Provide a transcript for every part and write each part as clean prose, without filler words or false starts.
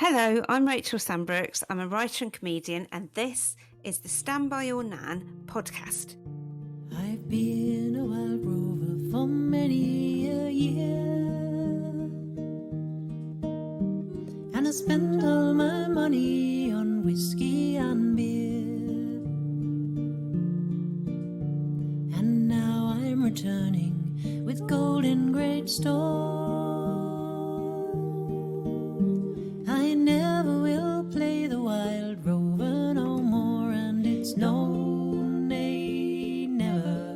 Hello, I'm Rachel Sambrooks. I'm a writer and comedian, and this is the By Your Nan podcast. I've been a wild rover for many a year, and I spent all my money on whiskey and beer, and now I'm returning with gold in great store. I never will play the wild rover no more, and it's no, nay, never.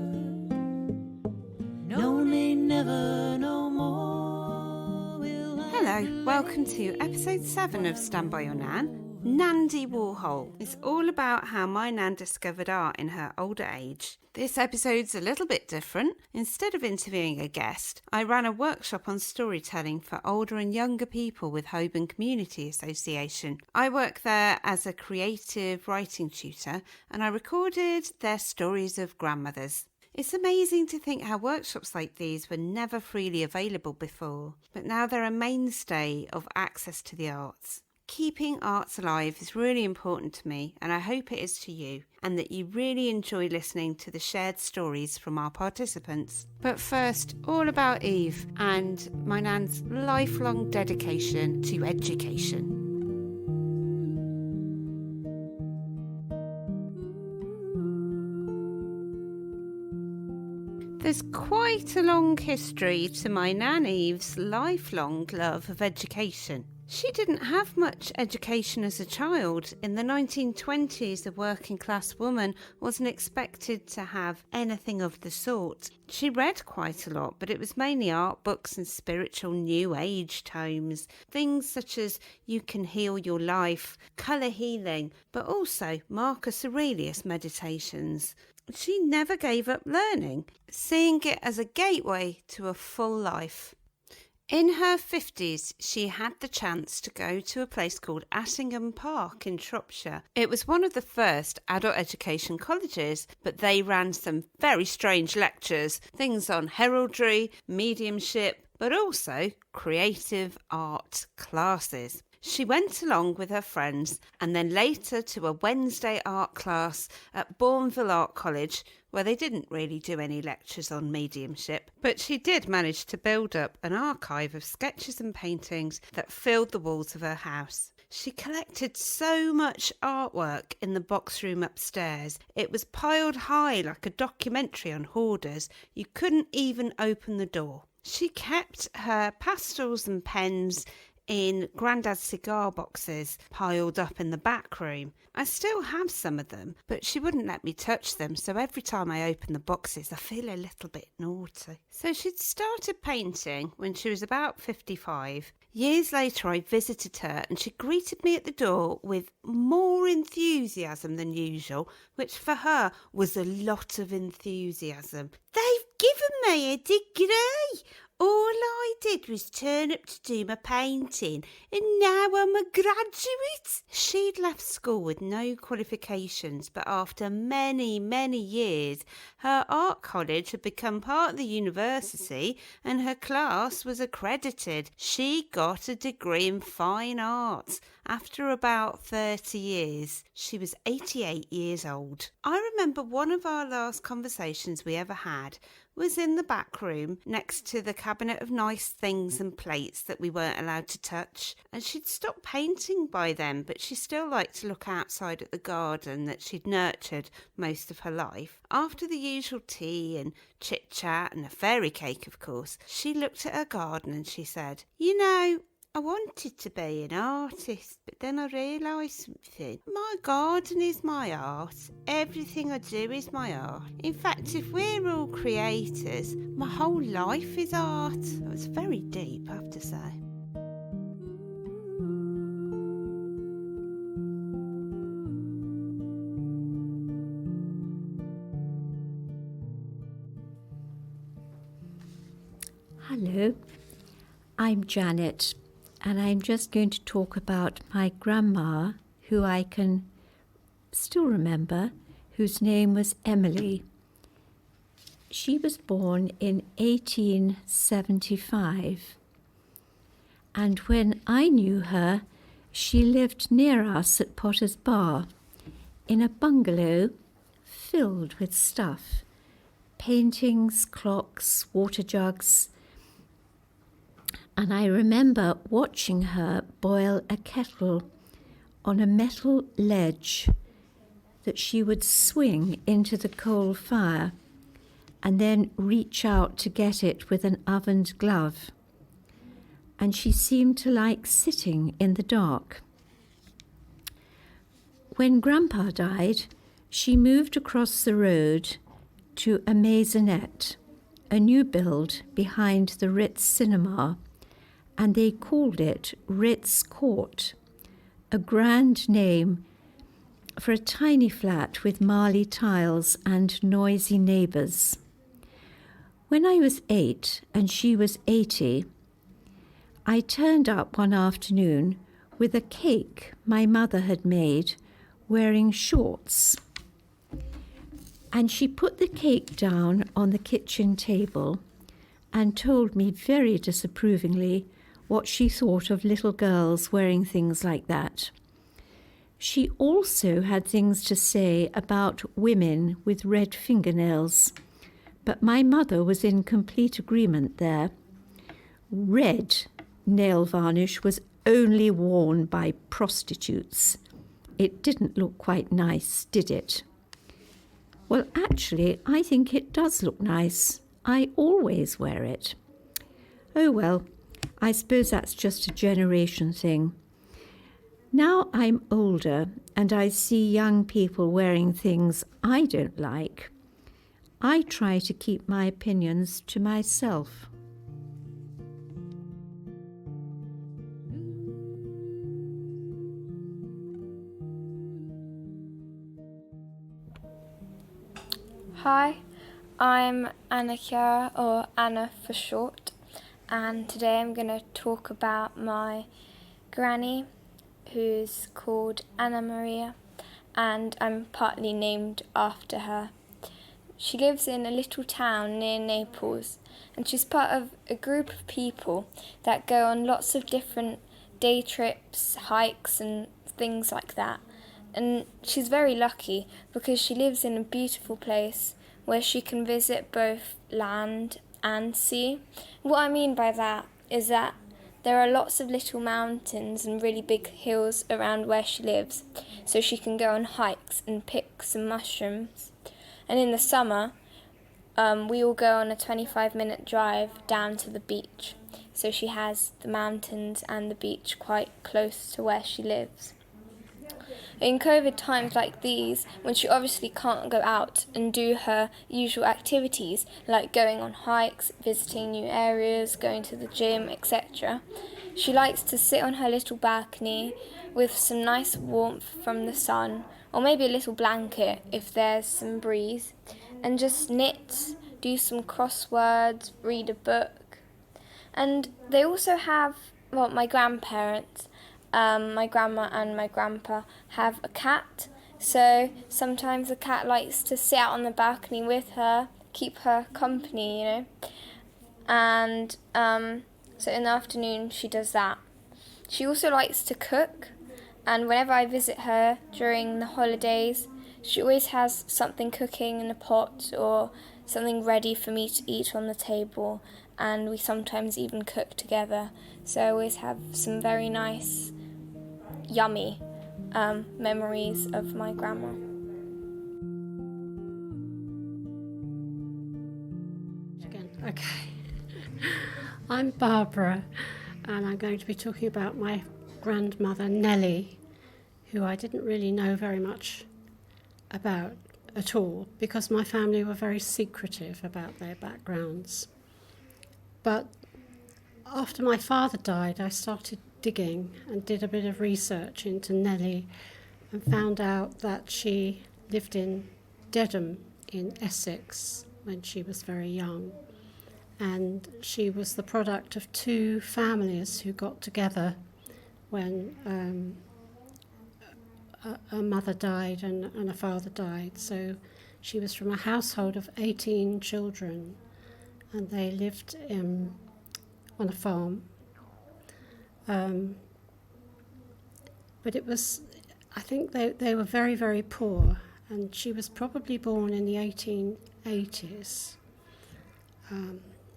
No, nay, never, no more will I. Hello, welcome to episode 7 of By Your Nan. Nandy Warhol. It's all about how my nan discovered art in her older age. This episode's a little bit different. Instead of interviewing a guest, I ran a workshop on storytelling for older and younger people with Holborn Community Association. I work there as a creative writing tutor, and I recorded their stories of grandmothers. It's amazing to think how workshops like these were never freely available before, but now they're a mainstay of access to the arts. Keeping arts alive is really important to me, and I hope it is to you, and that you really enjoy listening to the shared stories from our participants. But first, all about Eve and my nan's lifelong dedication to education. There's quite a long history to my nan Eve's lifelong love of education. She didn't have much education as a child. In the 1920s, a working class woman wasn't expected to have anything of the sort. She read quite a lot, but it was mainly art books and spiritual new age tomes. Things such as You Can Heal Your Life, colour healing, but also Marcus Aurelius meditations. She never gave up learning, seeing it as a gateway to a full life. In her 50s, she had the chance to go to a place called Attingham Park in Shropshire. It was one of the first adult education colleges, but they ran some very strange lectures, things on heraldry, mediumship, but also creative art classes. She went along with her friends and then later to a Wednesday art class at Bourneville Art College, where they didn't really do any lectures on mediumship, but she did manage to build up an archive of sketches and paintings that filled the walls of her house. She collected so much artwork in the box room upstairs. It was piled high like a documentary on hoarders. You couldn't even open the door. She kept her pastels and pens in Grandad's cigar boxes piled up in the back room. I still have some of them, but she wouldn't let me touch them, so every time I open the boxes I feel a little bit naughty. So she'd started painting when she was about 55. Years later I visited her and she greeted me at the door with more enthusiasm than usual, which for her was a lot of enthusiasm. "They've given me a degree! All I did was turn up to do my painting, and now I'm a graduate." She'd left school with no qualifications, but after many, many years, her art college had become part of the university and her class was accredited. She got a degree in fine arts after about 30 years. She was 88 years old. I remember one of our last conversations we ever had was in the back room next to the cabinet of nice things and plates that we weren't allowed to touch. And she'd stopped painting by then, but she still liked to look outside at the garden that she'd nurtured most of her life. After the usual tea and chit-chat and a fairy cake, of course, she looked at her garden and she said, "You know, I wanted to be an artist, but then I realised something. My garden is my art. Everything I do is my art. In fact, if we're all creators, my whole life is art." It was very deep, I have to say. Hello, I'm Janet. And I'm just going to talk about my grandma, who I can still remember, whose name was Emily. She was born in 1875. And when I knew her, She lived near us at Potter's Bar, in a bungalow filled with stuff. Paintings, clocks, water jugs. And I remember watching her boil a kettle on a metal ledge that she would swing into the coal fire and then reach out to get it with an ovened glove. And she seemed to like sitting in the dark. When Grandpa died, she moved across the road to a maisonette, a new build behind the Ritz Cinema, and they called it Ritz Court, a grand name for a tiny flat with marley tiles and noisy neighbours. When I was 8 and she was 80, I turned up one afternoon with a cake my mother had made, wearing shorts. And she put the cake down on the kitchen table and told me very disapprovingly what she thought of little girls wearing things like that. She also had things to say about women with red fingernails, but my mother was in complete agreement there. Red nail varnish was only worn by prostitutes. It didn't look quite nice, did it? Well, actually, I think it does look nice. I always wear it. Oh well, I suppose that's just a generation thing. Now I'm older and I see young people wearing things I don't like. I try to keep my opinions to myself. Hi, I'm Anna Chiara, or Anna for short, and today I'm going to talk about my granny, who's called Anna Maria, and I'm partly named after her. She lives in a little town near Naples, and she's part of a group of people that go on lots of different day trips, hikes and things like that. And she's very lucky because she lives in a beautiful place where she can visit both land and sea. What I mean by that is that there are lots of little mountains and really big hills around where she lives, so she can go on hikes and pick some mushrooms. And in the summer, we all go on a 25-minute drive down to the beach, so she has the mountains and the beach quite close to where she lives. In COVID times like these, when she obviously can't go out and do her usual activities, like going on hikes, visiting new areas, going to the gym, etc., she likes to sit on her little balcony with some nice warmth from the sun, or maybe a little blanket if there's some breeze, and just knit, do some crosswords, read a book. And they also have, my grandparents, my grandma and my grandpa have a cat, so sometimes the cat likes to sit out on the balcony with her, keep her company, you know. And so in the afternoon she does that. She also likes to cook, and whenever I visit her during the holidays, she always has something cooking in a pot or something ready for me to eat on the table, and we sometimes even cook together. So I always have some very nice, yummy memories of my grandma. Okay, I'm Barbara, and I'm going to be talking about my grandmother Nellie, who I didn't really know very much about at all because my family were very secretive about their backgrounds. But after my father died, I started digging and did a bit of research into Nellie and found out that she lived in Dedham in Essex when she was very young. And she was the product of two families who got together when a mother died and a father died. So she was from a household of 18 children, and they lived on a farm. But I think they were very, very poor, and she was probably born in the 1880s.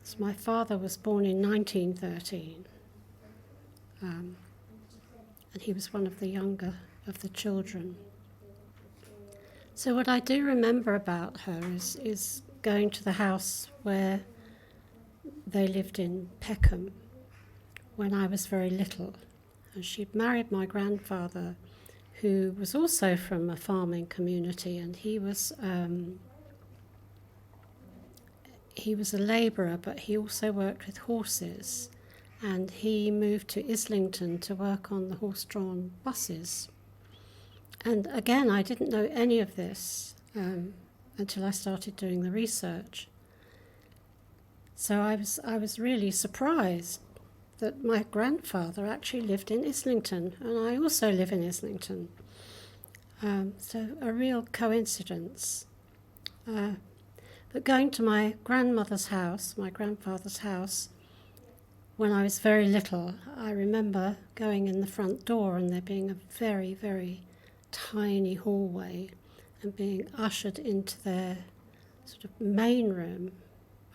So my father was born in 1913, and he was one of the younger of the children. So what I do remember about her is going to the house where they lived in Peckham when I was very little. And she'd married my grandfather, who was also from a farming community, and he was a labourer, but he also worked with horses, and he moved to Islington to work on the horse-drawn buses. And again, I didn't know any of this until I started doing the research. So I was really surprised that my grandfather actually lived in Islington, and I also live in Islington. So a real coincidence. But going to my grandmother's house, my grandfather's house, when I was very little, I remember going in the front door and there being a very, very tiny hallway and being ushered into their sort of main room.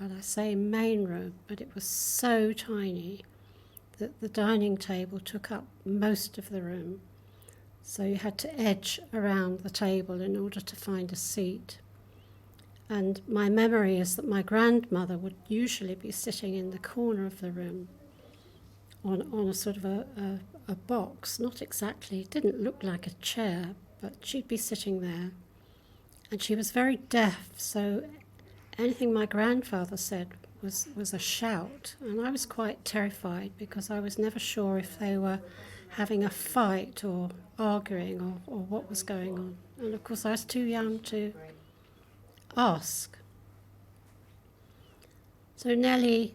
But I say main room, but it was so tiny that the dining table took up most of the room. So you had to edge around the table in order to find a seat. And my memory is that my grandmother would usually be sitting in the corner of the room on a sort of a box, not exactly, it didn't look like a chair, but she'd be sitting there. And she was very deaf, so anything my grandfather said was a shout. And I was quite terrified because I was never sure if they were having a fight or arguing or what was going on. And of course I was too young to ask. So Nellie,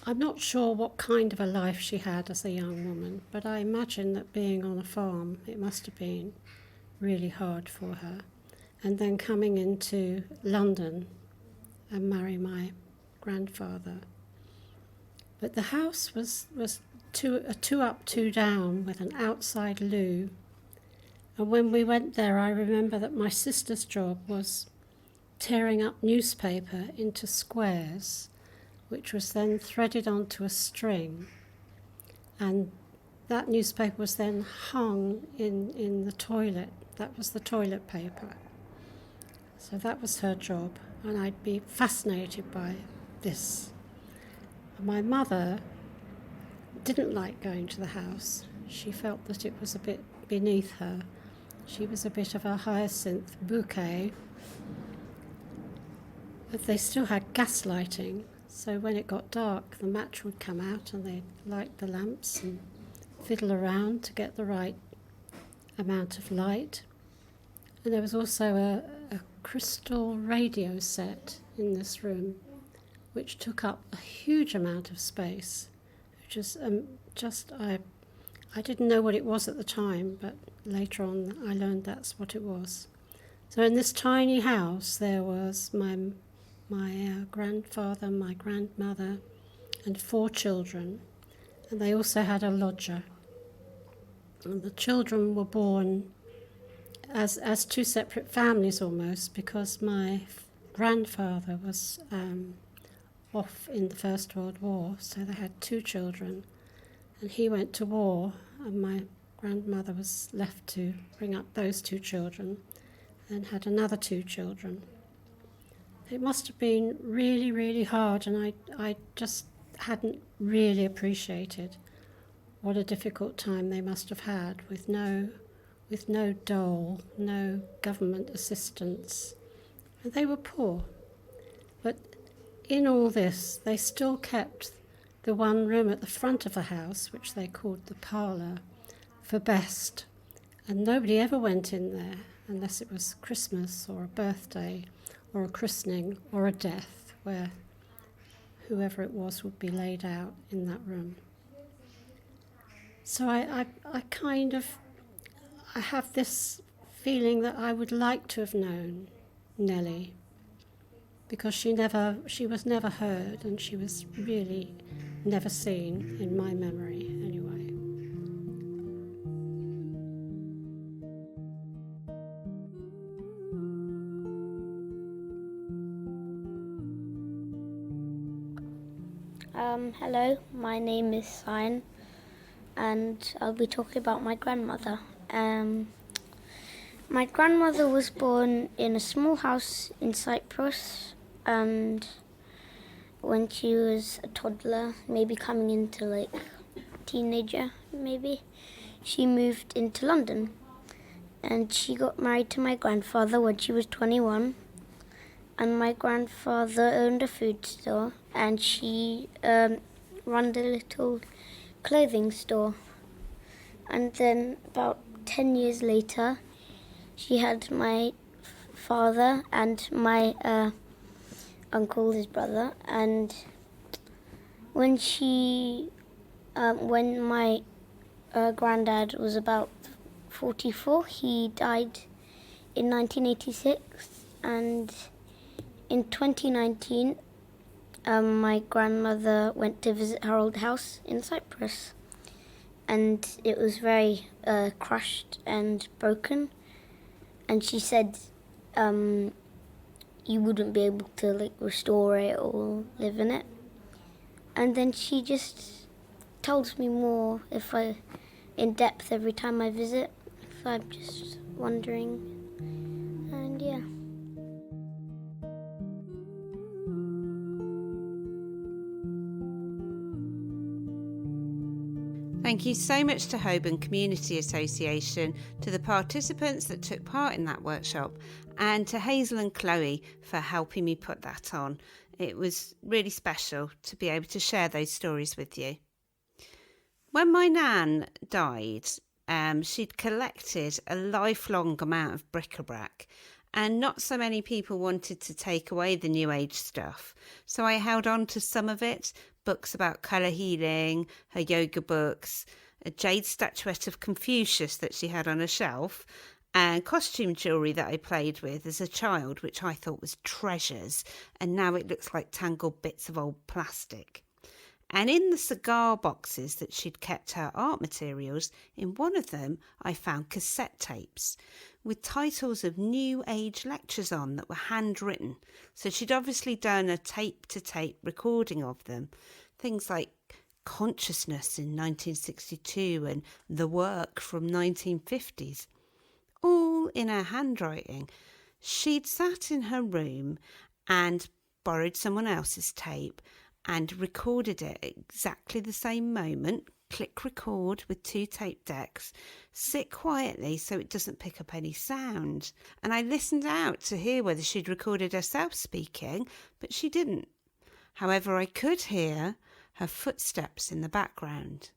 I'm not sure what kind of a life she had as a young woman, but I imagine that being on a farm, it must have been really hard for her. And then coming into London and marry my grandfather. But the house was a 2 up, 2 down with an outside loo. And when we went there, I remember that my sister's job was tearing up newspaper into squares, which was then threaded onto a string. And that newspaper was then hung in the toilet. That was the toilet paper. So that was her job, and I'd be fascinated by this. And my mother didn't like going to the house. She felt that it was a bit beneath her. She was a bit of a hyacinth bouquet. But they still had gas lighting, so when it got dark, the match would come out and they'd light the lamps and fiddle around to get the right amount of light. And there was also a crystal radio set in this room, which took up a huge amount of space, which is I didn't know what it was at the time, but later on I learned that's what it was. So in this tiny house there was my grandfather, my grandmother, and 4 children, and they also had a lodger. And the children were born as 2 separate families almost, because my grandfather was off in the First World War, so they had 2 children, and he went to war, and my grandmother was left to bring up those 2 children, and had another 2 children. It must have been really, really hard, and I just hadn't really appreciated what a difficult time they must have had with no dole, no government assistance. And they were poor. But in all this, they still kept the one room at the front of the house, which they called the parlour, for best. And nobody ever went in there unless it was Christmas or a birthday or a christening or a death, where whoever it was would be laid out in that room. So I have this feeling that I would like to have known Nellie, because she was never heard, and she was really never seen in my memory anyway. Hello, my name is Cyan, and I'll be talking about my grandmother. My grandmother was born in a small house in Cyprus, and when she was a toddler, maybe coming into like teenager, maybe, she moved into London, and she got married to my grandfather when she was 21. And my grandfather owned a food store, and she ran a little clothing store. And then about 10 years later, she had my father and my uncle, his brother. And when my granddad was about 44, he died in 1986, and in 2019, my grandmother went to visit her old house in Cyprus, and it was very crushed and broken. And she said you wouldn't be able to like restore it or live in it. And then she just tells me more in depth every time I visit. So I'm just wondering, and yeah. Thank you so much to Holborn Community Association, to the participants that took part in that workshop, and to Hazel and Chloe for helping me put that on. It was really special to be able to share those stories with you. When my nan died, she'd collected a lifelong amount of bric-a-brac, and not so many people wanted to take away the New Age stuff. So I held on to some of it, books about colour healing, her yoga books, a jade statuette of Confucius that she had on a shelf, and costume jewellery that I played with as a child, which I thought was treasures, and now it looks like tangled bits of old plastic. And in the cigar boxes that she'd kept her art materials, in one of them I found cassette tapes with titles of New Age lectures on that were handwritten. So she'd obviously done a tape-to-tape recording of them. Things like Consciousness in 1962 and The Work from 1950s. All in her handwriting. She'd sat in her room and borrowed someone else's tape and recorded it at exactly the same moment. Click record with 2 tape decks, sit quietly so it doesn't pick up any sound. And I listened out to hear whether she'd recorded herself speaking, but she didn't. However, I could hear her footsteps in the background.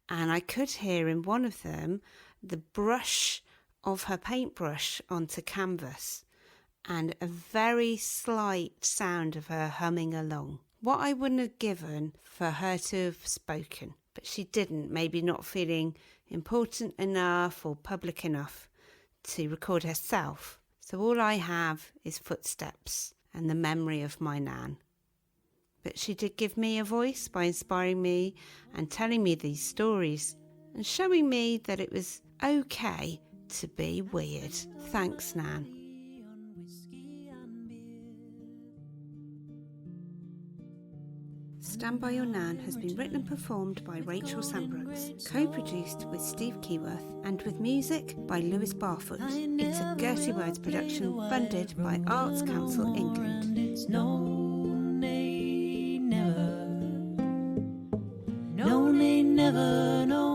And I could hear in one of them the brush of her paintbrush onto canvas, and a very slight sound of her humming along. What I wouldn't have given for her to have spoken, but she didn't, maybe not feeling important enough or public enough to record herself. So all I have is footsteps and the memory of my nan. But she did give me a voice by inspiring me and telling me these stories and showing me that it was okay to be weird. Thanks, Nan. Stand By Your Nan has been written and performed by Rachel Sambrooks, co-produced with Steve Keyworth, and with music by Lewis Barfoot. It's a Gertie Words production funded by Arts Council England. It's no, nay, never. No, nay, never, no.